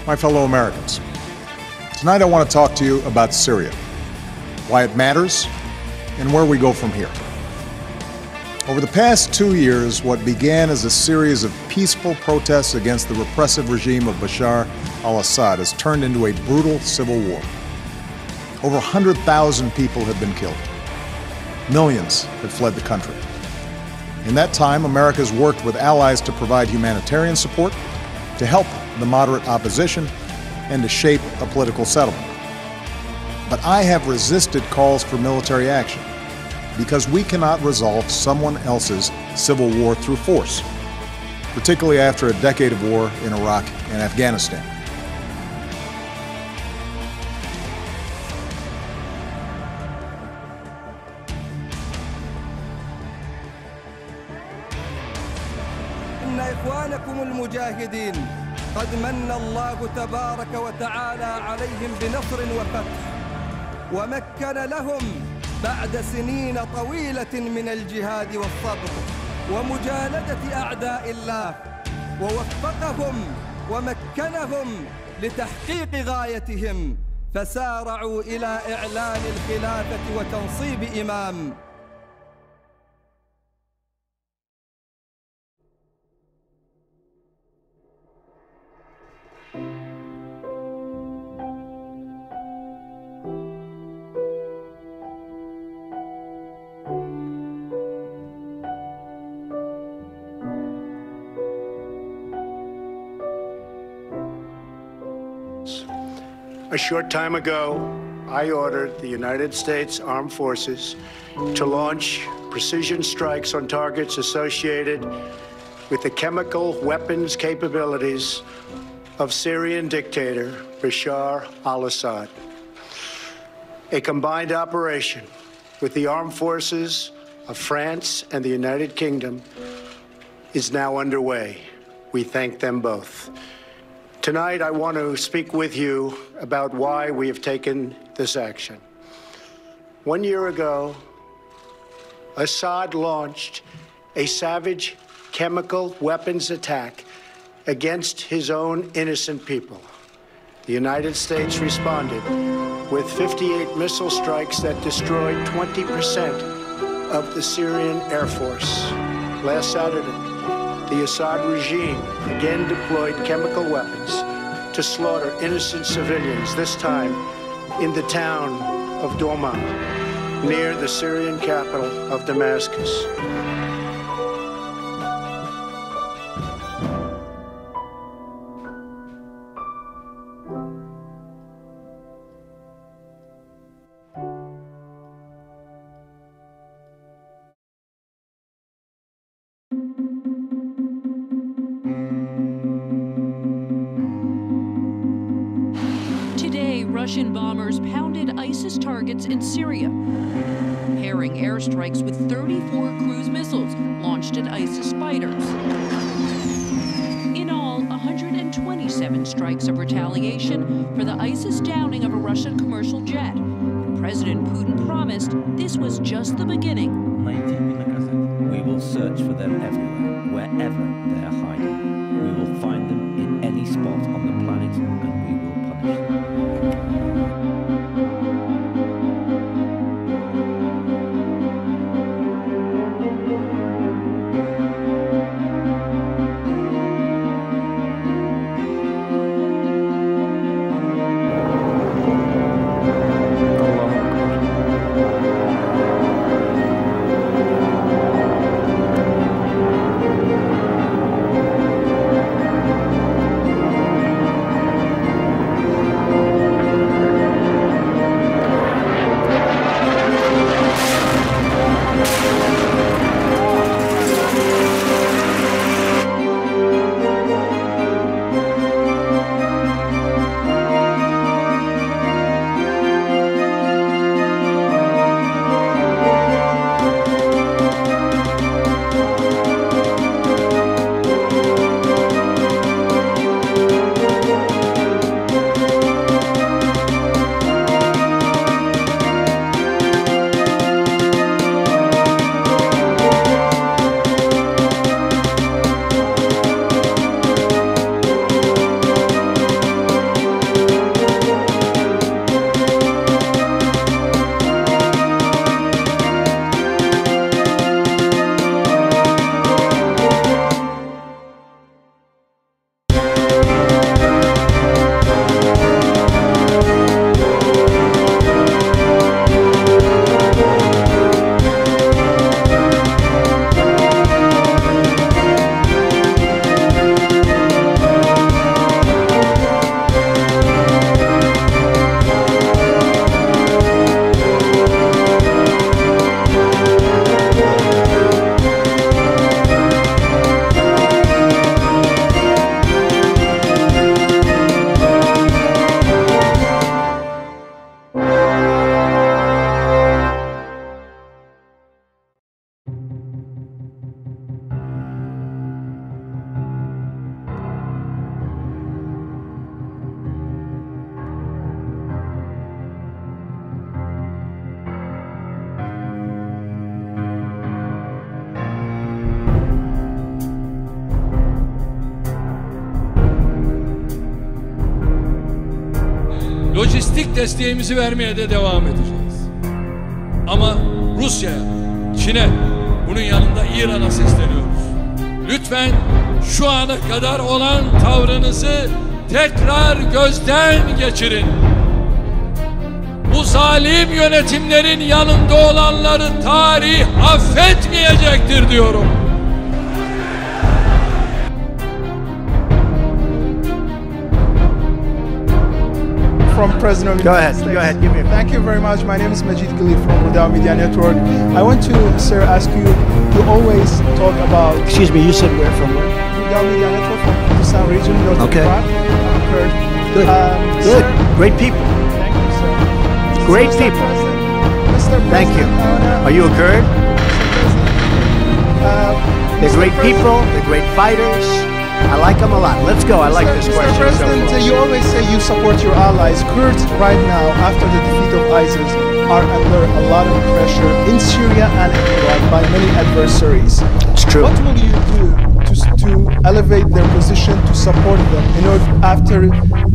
My fellow Americans, tonight I want to talk to you about Syria, why it matters, and where we go from here. Over the past 2 years, what began as a series of peaceful protests against the repressive regime of Bashar al-Assad has turned into a brutal civil war. Over 100,000 people have been killed. Millions have fled the country. In that time, America has worked with allies to provide humanitarian support, to help the moderate opposition, and to shape a political settlement. But I have resisted calls for military action because we cannot resolve someone else's civil war through force, particularly after a decade of war in Iraq and Afghanistan. إن إخوانكم المجاهدين قد من الله تبارك وتعالى عليهم بنصر وفتح ومكن لهم بعد سنين طويلة من الجهاد والصبر ومجالدة أعداء الله ووفقهم ومكنهم لتحقيق غايتهم فسارعوا إلى إعلان الخلافة وتنصيب إمام. A short time ago, I ordered the United States Armed Forces to launch precision strikes on targets associated with the chemical weapons capabilities of Syrian dictator Bashar al-Assad. A combined operation with the armed forces of France and the United Kingdom is now underway. We thank them both. Tonight, I want to speak with you about why we have taken this action. 1 year ago, Assad launched a savage chemical weapons attack against his own innocent people. The United States responded with 58 missile strikes that destroyed 20% of the Syrian Air Force. Last Saturday, the Assad regime again deployed chemical weapons to slaughter innocent civilians, this time in the town of Douma, near the Syrian capital of Damascus. Russian bombers pounded ISIS targets in Syria, pairing airstrikes with 34 cruise missiles launched at ISIS fighters. In all, 127 strikes of retaliation for the ISIS downing of a Russian commercial jet. And President Putin promised this was just the beginning. We will search for them everywhere, wherever they are hiding. We will find them in any spot on the planet, and we will punish them. lojistik desteğimizi vermeye de devam edeceğiz. Ama Rusya'ya, Çin'e, bunun yanında İran'a sesleniyoruz. Lütfen şu ana kadar olan tavrınızı tekrar gözden geçirin. Bu zalim yönetimlerin yanında olanları tarih affetmeyecektir diyorum. From President of the United States. Go ahead, give me a... Thank you very much. My name is Majid Ghalib from Rudal Media Network. I want to, sir, ask you, you always talk about... Excuse me, you said where from where? Rudal Media Network from Kurdistan region, North Okay. Iraq. I'm Kurd. Good, good. Sir, Great people. thank you, sir. Great Mr. people. President, Mr. Thank you. President, Are you a Kurd? They're Mr. great people, they're great fighters. I like them a lot. Let's go. I like this Mr. question. President, so far. you always say you support your allies. Kurds right now, after the defeat of ISIS, are under a lot of pressure in Syria and in Iraq by many adversaries. It's true. What will you do to elevate their position, to support them, in order after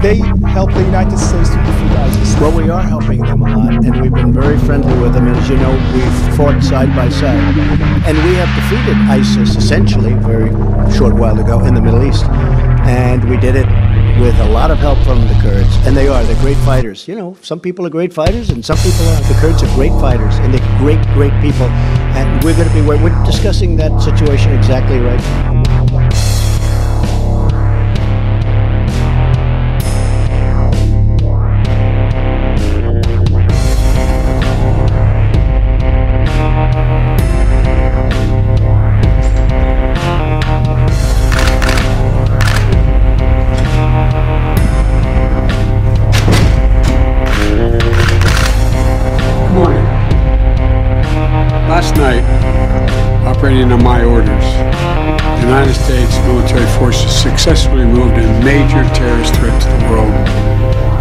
they help the United States to defeat ISIS? Well, we are helping them a lot, and we've been very friendly with them. As you know, we've fought side by side. And we have defeated ISIS, essentially, a very short while ago in the Middle East. And we did it with a lot of help from the Kurds. And they're great fighters. You know, some people are great fighters, and some people aren't. The Kurds are great fighters, and they're great, great people. And we're discussing that situation exactly right now. Last night, operating on my orders, the United States military forces successfully moved a major terrorist threat to the world,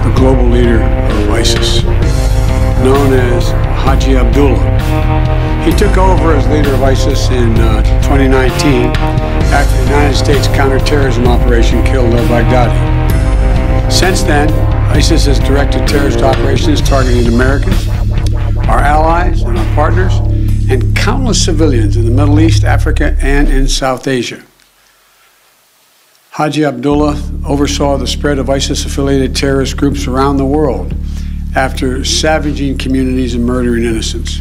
the global leader of ISIS, known as Haji Abdullah. He took over as leader of ISIS in 2019 after the United States counterterrorism operation killed al-Baghdadi. Since then, ISIS has directed terrorist operations targeting Americans, our allies and our partners, and countless civilians in the Middle East, Africa, and in South Asia. Haji Abdullah oversaw the spread of ISIS-affiliated terrorist groups around the world after savaging communities and murdering innocents.